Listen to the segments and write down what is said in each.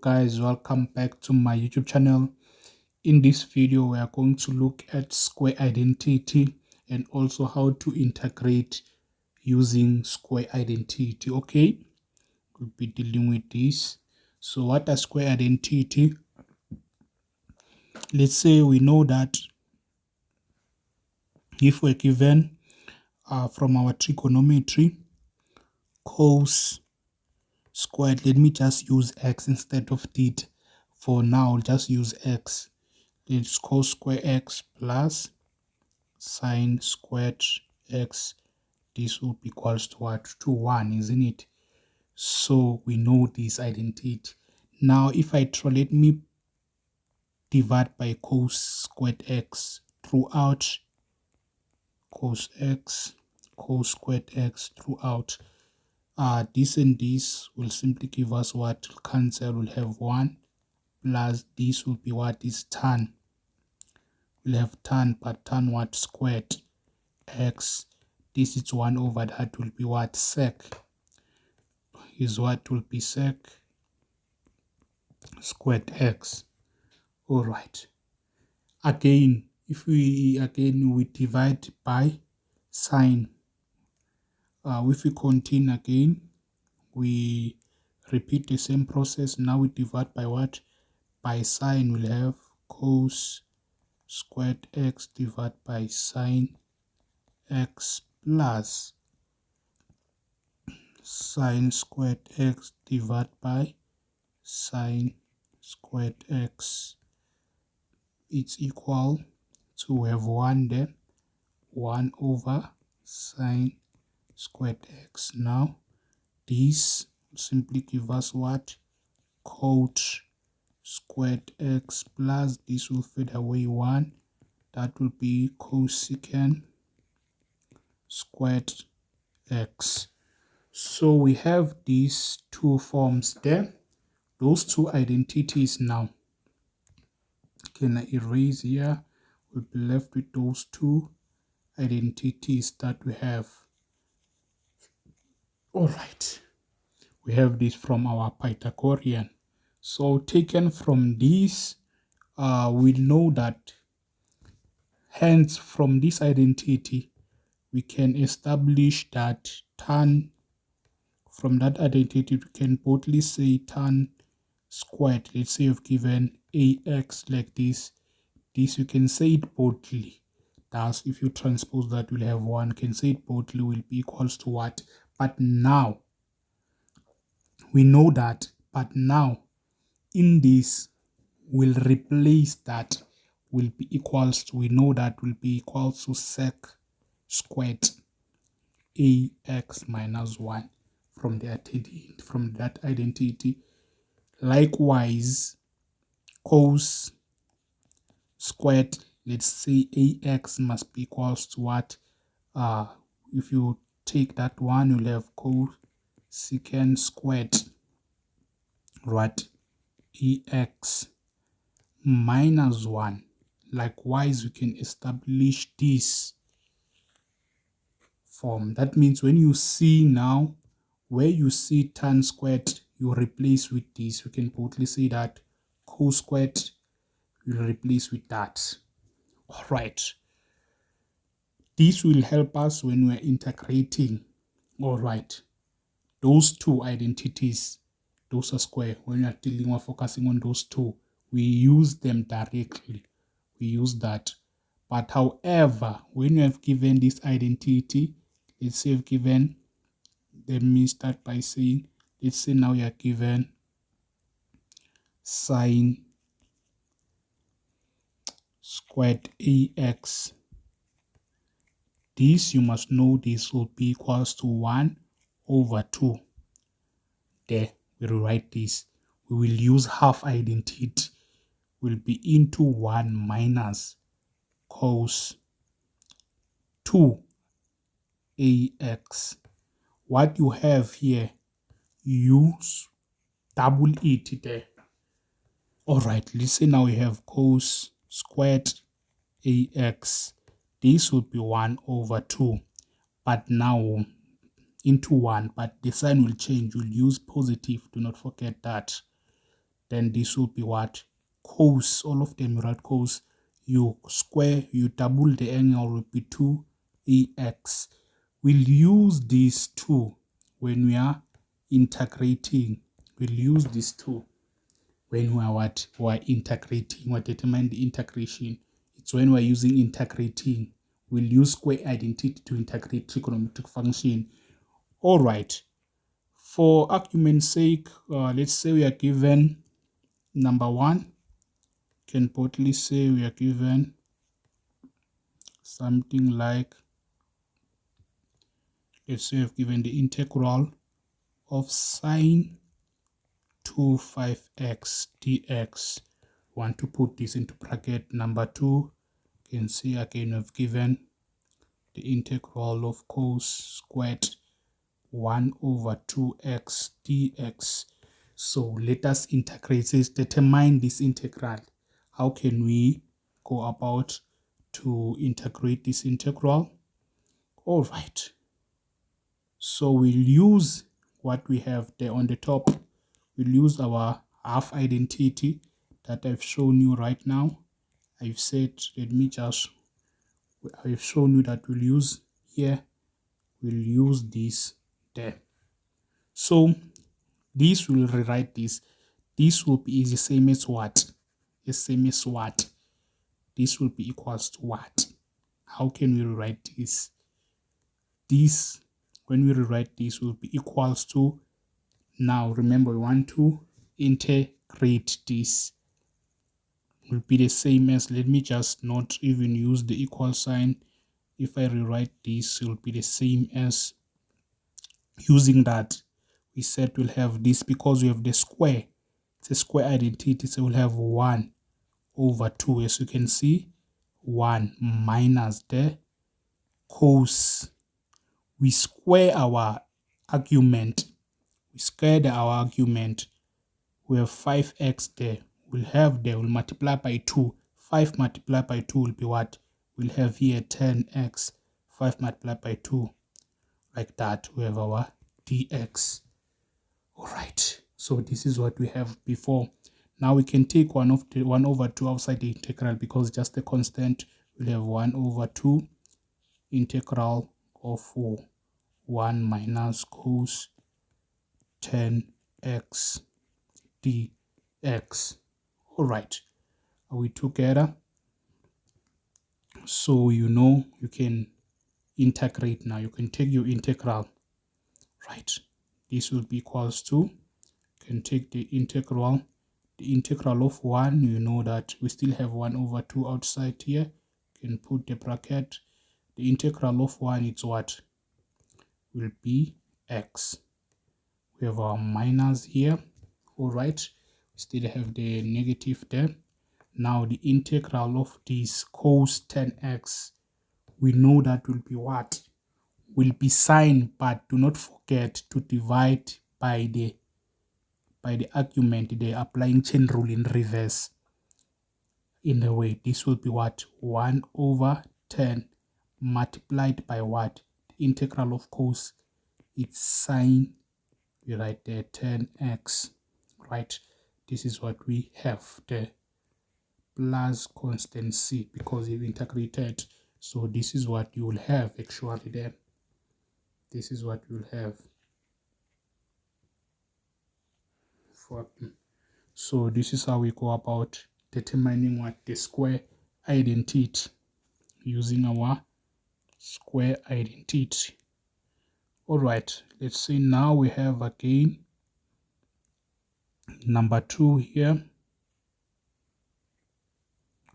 guys, welcome back to my YouTube channel. In this video we are going to look at square identity and also how to integrate using square identity. Okay, we'll be dealing with this. So what is square identity? Let's say we know that if we're given from our trigonometry cos squared, let me just use x instead of theta. For now, just use x. It's cos square x plus sin squared x. This will be equals to what? To 1, isn't it? So we know this identity. Now if I try, let me divide by cos squared x throughout, cos squared x throughout. This and this will simply give us what? Cancel, will have 1 plus this will be what is tan. We'll have tan, but tan what? Squared x. This is 1 over that will be what? Sec. Is what will be sec squared x. All right. Again, if we divide by sine. If we continue again, we repeat the same process. Now we divide by what? By sine. We'll have cos squared x divided by sine x plus sine squared x divided by sine squared x. It's equal to, we have 1 there, 1 over sine squared x. Now this will simply give us what? Cot squared x plus this will fade away 1. That will be cosecant squared x. So we have these two forms there, those two identities. Now can I erase here? We'll be left with those two identities that we have. All right, we have this from our Pythagorean. So taken from this, we know that hence from this identity we can establish that tan, from that identity we can boldly say tan squared. Let's say you've given ax like this, you can say it boldly. Thus if you transpose that, we'll have 1, can say it boldly, will be equals to what? But now we know that, but now in this we'll replace that, will be equals to, we know that will be equals to sec squared ax minus 1 from the identity, from that identity. Likewise, cos squared, let's say ax must be equals to what? If you take that one, you'll have cosecant squared, right, ax minus 1. Likewise, we can establish this form. That means when you see now, where you see tan squared, you replace with this. We can boldly say that cos squared will replace with that. All right. This will help us when we're integrating. All right. Those two identities, those are square. When we are dealing or focusing on those two, we use them directly. We use that. But however, when you have given this identity, let's say you've given, let me start by saying, let's say now you are given sine squared ax. This you must know this will be equals to 1 over 2. There, we'll write this. We will use half identity. Will be into 1 minus cos 2 ax. What you have here, use double it there. All right, let's say now we have cos squared ax. This would be 1 over 2, but now into 1, but the sign will change. You'll use positive, do not forget that. then this will be what? Cos. All of them, right? Cos. You square, you double the angle will be 2ax. We'll use these two when we are integrating. We'll use these two when we are what? We are integrating. We determine the integration. It's when we're using integrating. We'll use square identity to integrate trigonometric function. All right. For argument's sake, let's say we are given number 1. Can boldly say we are given something like, let's say we have given the integral of sin 2(5x) dx. Want to put this into bracket. Number 2, you can see again we've given the integral of cos² 1/2x dx. So let us integrate this, determine this integral. How can we go about to integrate this integral? All right. So we'll use what we have there on the top. We'll use our half identity that I've shown you right now. I've said, I've shown you that we'll use here. We'll use this there. So this will rewrite this. This will be the same as what? The same as what? This will be equals to what? How can we rewrite this? This, when we rewrite this, will be equals to, now remember we want to integrate this. Will be the same as, let me just not even use the equal sign. If I rewrite this, it will be the same as using that. We said we'll have this because we have the square. It's a square identity, so we'll have 1/2. As you can see, 1 minus the cos. We square our argument. We squared our argument. We have 5x there. We'll multiply by 2. 5 multiplied by 2 will be what? We'll have here 10x. 5 multiplied by 2. Like that, we have our dx. All right. So this is what we have before. Now we can take 1/2 outside the integral because just the constant. We'll have 1/2 integral of 1 minus cos 10x dx. All right. Are we together? So you know you can integrate now. You can take your integral. Right. This will be equals to, you can take the integral of 1. You know that we still have 1/2 outside here. You can put the bracket. The integral of 1 is what? Will be x. We have our minus here. All right. We still have the negative there. Now the integral of this cos 10x, we know that will be what? Will be sin, but do not forget to divide by the argument, the applying chain rule in reverse. In a way, this will be what? 1/10 multiplied by what? The integral of cos, it's sin, we write there 10x, right? This is what we have there, plus constant c, because you've integrated. So this is what you will have actually there. This is what you will have. So this is how we go about determining what the square identity, using our square identity. All right, let's see, now we have again number 2 here.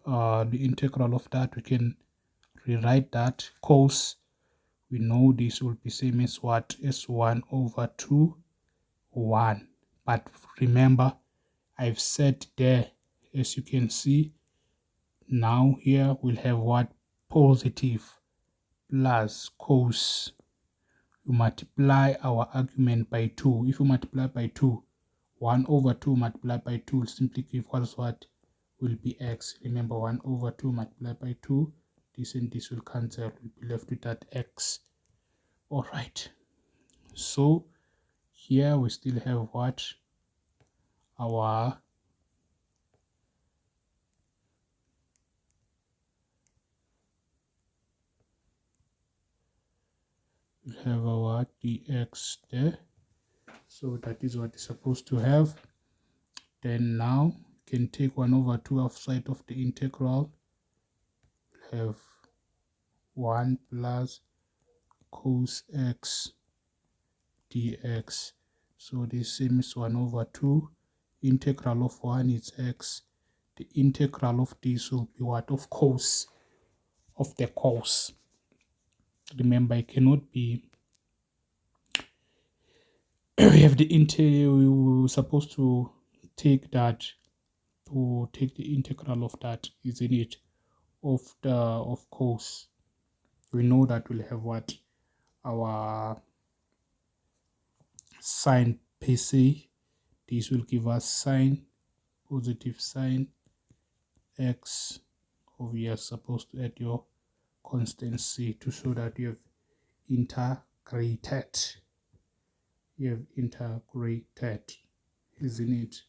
The integral of that, we can rewrite that cos. We know this will be same as what? As 1/2 1. But remember, I've said there, as you can see, now here we'll have what? Positive plus cos. You multiply our argument by 2. If you multiply by 2, 1/2 multiplied by 2 will simply equals what? Will be x. Remember, 1/2 multiplied by 2, this and this will cancel. We'll be left with that x. All right. So here we still have what? Our we have our dx there. So that is what it's supposed to have. Then now you can take 1/2 outside of the integral. We have 1 plus cos x dx. So this same is 1/2. Integral of 1 is x. The integral of this will be what? Of cos. Of the cos. Remember, it cannot be. We have the we were supposed to take that, to take the integral of that, isn't it? Of cos. We know that we'll have what? Our sine per se. This will give us sine, positive sine x. Or we are supposed to add your constant c to show that you have integrated. You have integrated, isn't it?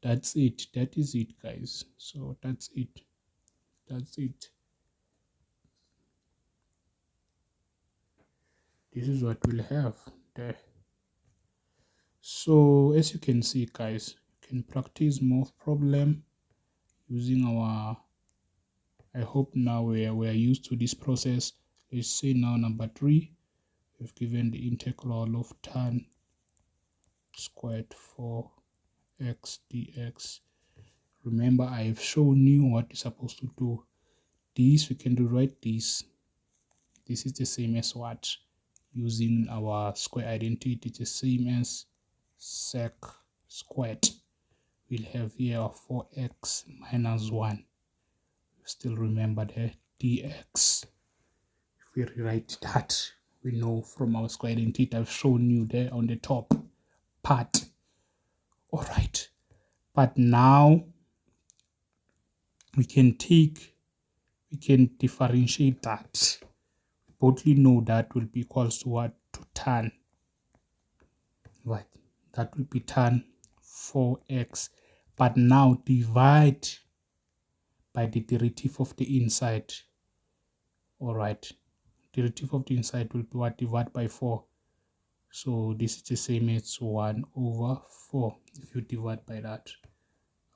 That's it. That is it, guys. So that's it. That's it. This is what we'll have there. So as you can see, guys, you can practice more problem using our, I hope now we are used to this process. Let's say now number 3, we've given the integral of tan squared for x dx. Remember, I've shown you what you're supposed to do. This, we can rewrite this. This is the same as what? Using our square identity, it's the same as sec squared. We'll have here 4x minus 1. Still remember the dx. If we rewrite that, we know from our square identity, I've shown you there on the top part. All right. But now we can differentiate that. We both know that will be equals to what? To tan. Right. That will be tan 4x. But now divide by the derivative of the inside. All right. Derivative of the inside will be what? Divide by 4. So this is the same as 1/4. If you divide by that,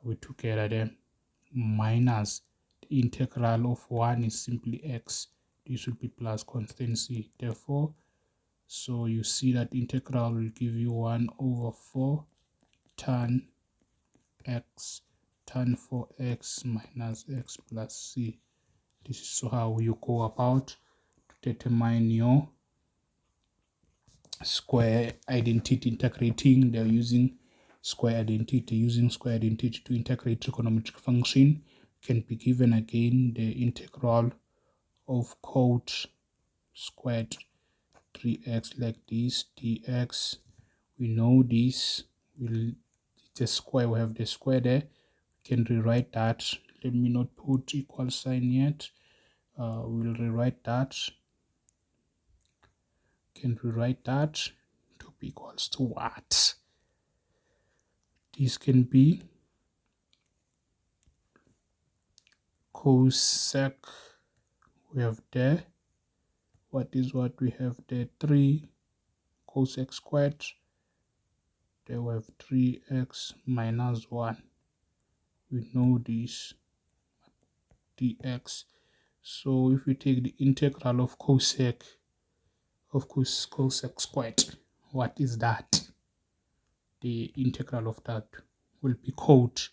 we together then minus the integral of 1 is simply x. This will be plus constant c. Therefore, so you see that integral will give you 1/4 tan x, tan 4x minus x plus c. This is how you go about to determine your square identity integrating. They're using square identity. Using square identity to integrate trigonometric function can be given again the integral of cos squared 3x like this dx. We know this will, it's a square, we have the square there. We can rewrite that. Let me not put equal sign yet. We'll rewrite that. Can rewrite that to be equals to what? This can be cos²x. We have there. What is what we have there? 3 cos² squared. There we have 3x minus 1. We know this dx. So if we take the integral of cos² squared, what is that? The integral of that will be cot.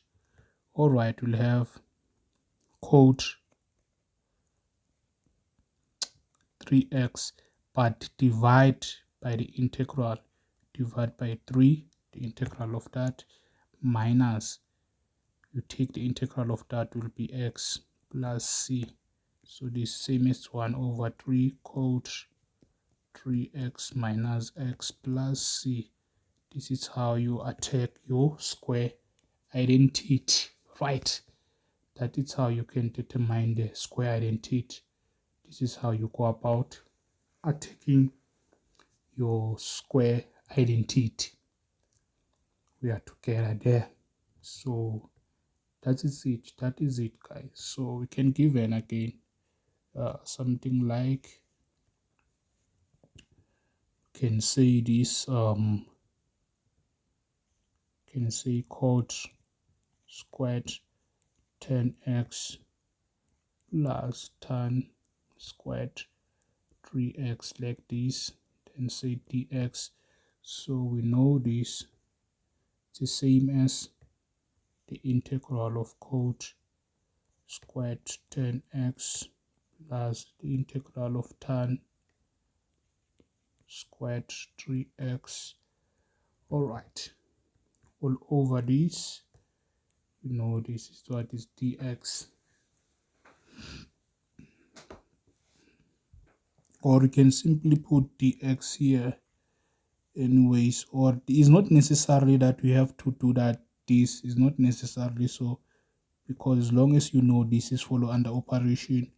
All right, we'll have cot 3x, but divide by the integral, divide by 3, the integral of that, minus, you take the integral of that will be x plus c. So this same is 1/3 cot 3x minus x plus c. This is how you attack your square identity, right? That is how you can determine the square identity. This is how you go about attacking your square identity. We are together there. So that is it. That is it, guys. So we can give an again something like can say this can say cos squared 10x plus tan squared 3x like this, then say dx. So we know this is the same as the integral of cos squared 10x plus the integral of tan squared 3x. All right, all over this, you know, this is what is dx. Or you can simply put dx here anyways, or it's not necessarily that we have to do that. This is not necessarily so, because as long as you know this is follow under operation,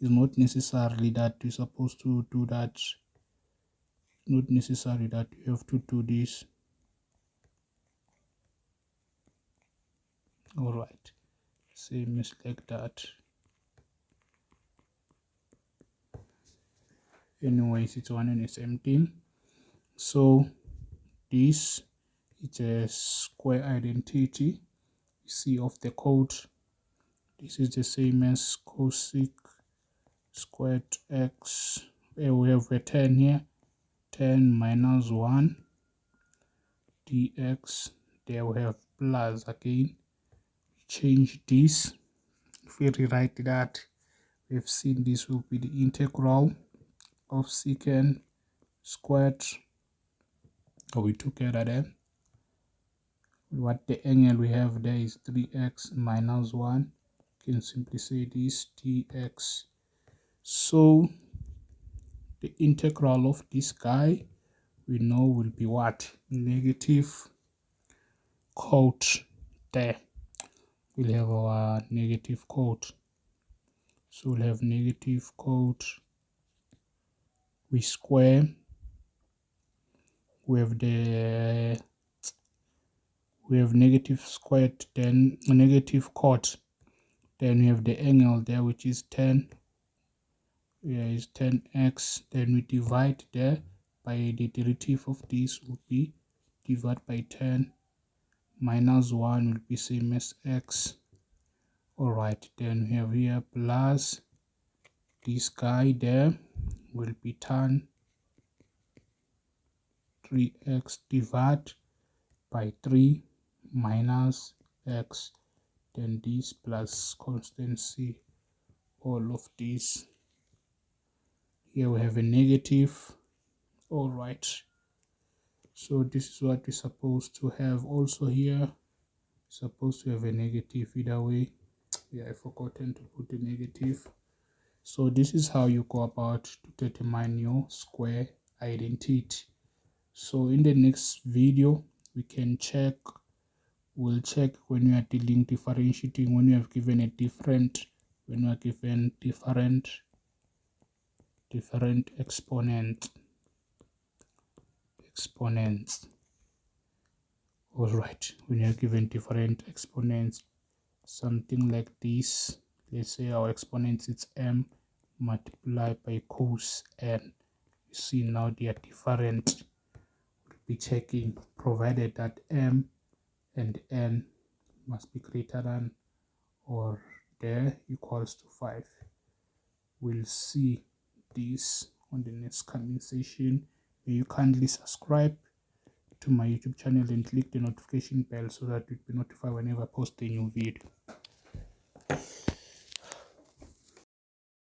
it's not necessarily that you're supposed to do that. Not necessary that you have to do this. All right, same as like that. Anyways, it's one and the same thing. So this is a square identity, you see, of the code. This is the same as cos² x. We have a 10 here, 10 minus 1 dx. There we have plus again. Change this. If we rewrite that, we've seen this will be the integral of secant squared. We together there. What the angle we have there is 3x minus 1. You can simply say this dx. So the integral of this guy we know will be what? Negative cot there. We'll have our negative cot. So we'll have negative cot. We square. We have negative squared, then negative cot. Then we have the angle there, which is 10. Here is 10x. Then we divide there by the derivative of this will be divided by 10 minus 1 will be same as x. Alright, then we have here plus this guy there will be tan 3x divided by 3 minus x, then this plus constancy, all of this. Here we have a negative. All right, so this is what we're supposed to have. Also here supposed to have a negative either way. Yeah, I forgotten to put the negative. So this is how you go about to determine your square identity. So in the next video we can check, we'll check when you are dealing differentiating, when you have given a different, when you are given different exponents. All right, when you are given different exponents, something like this. Let's say our exponents is m multiplied by cos n. You see now they are different. We'll be checking, provided that m and n must be greater than or there equals to 5. We'll see this on the next coming session. May you kindly subscribe to my YouTube channel and click the notification bell so that you'll be notified whenever I post a new video.